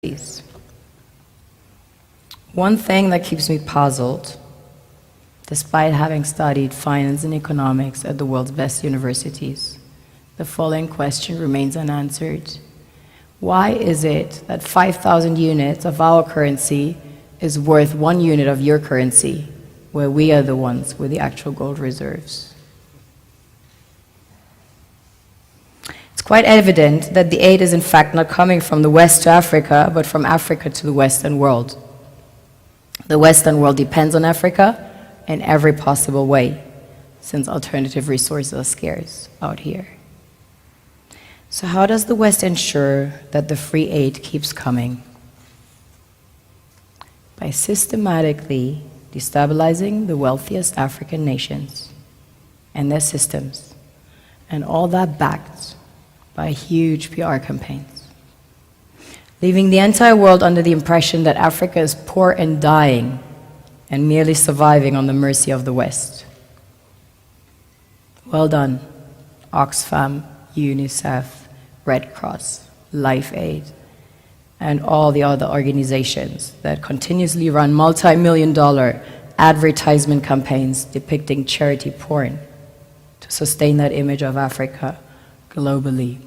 these. One thing that keeps me puzzled, despite having studied finance and economics at the world's best universities, the following question remains unanswered. Why is it that 5,000 units of our currency is worth 1 unit of your currency, where we are the ones with the actual gold reserves? It's quite evident that the aid is in fact not coming from the West to Africa, but from Africa to the Western world. The Western world depends on Africa in every possible way, since alternative resources are scarce out here. So how does the West ensure that the free aid keeps coming? By systematically destabilizing the wealthiest African nations and their systems, and all that backed by huge PR campaigns, leaving the entire world under the impression that Africa is poor and dying and merely surviving on the mercy of the West. Well done, Oxfam, UNICEF, Red Cross, Life Aid, and all the other organizations that continuously run multi-million-dollar advertisement campaigns depicting charity porn to sustain that image of Africa globally.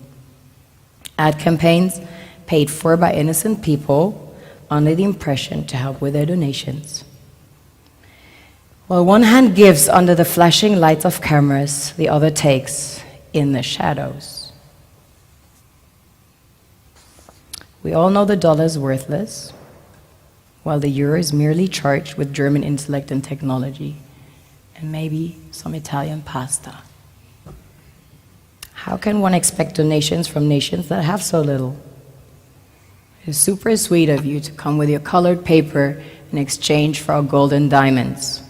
Ad campaigns paid for by innocent people under the impression to help with their donations. While one hand gives under the flashing lights of cameras, the other takes in the shadows. We all know the dollar is worthless, while the euro is merely charged with German intellect and technology, and maybe some Italian pasta. How can one expect donations from nations that have so little? It's super sweet of you to come with your colored paper in exchange for our gold and diamonds.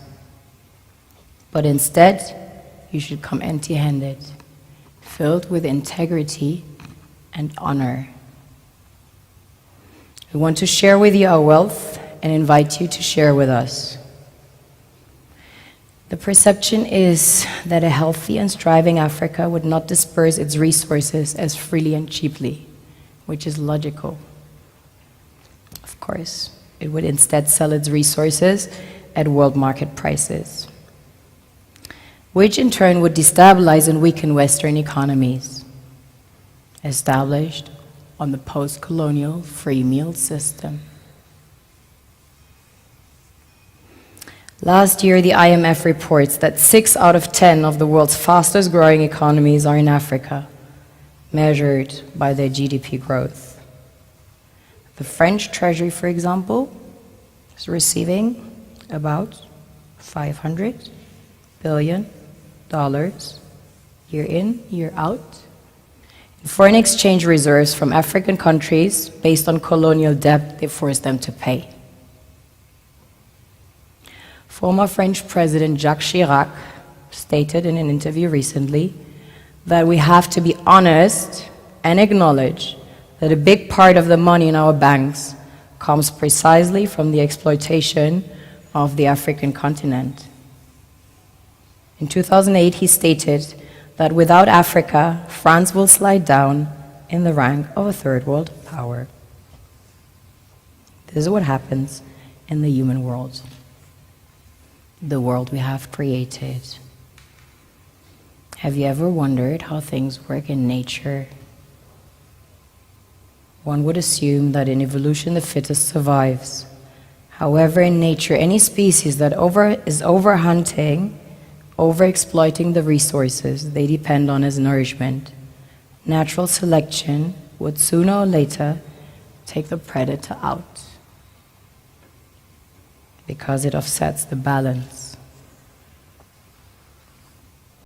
But instead, you should come empty-handed, filled with integrity and honor. We want to share with you our wealth and invite you to share with us. The perception is that a healthy and striving Africa would not disperse its resources as freely and cheaply, which is logical. Of course, it would instead sell its resources at world market prices, which in turn would destabilize and weaken Western economies, established on the post-colonial free meal system. Last year, the IMF reports that 6 out of 10 of the world's fastest growing economies are in Africa, measured by their GDP growth. The French Treasury, for example, is receiving about $500 billion year in, year out, in foreign exchange reserves from African countries based on colonial debt they forced them to pay. Former French President Jacques Chirac stated in an interview recently that we have to be honest and acknowledge that a big part of the money in our banks comes precisely from the exploitation of the African continent. In 2008, he stated that without Africa, France will slide down in the rank of a third world power. This is what happens in the human world, the world we have created. Have you ever wondered how things work in nature? One would assume that in evolution the fittest survives. However, in nature, any species that is overhunting, overexploiting the resources they depend on as nourishment, natural selection would sooner or later take the predator out, because it offsets the balance.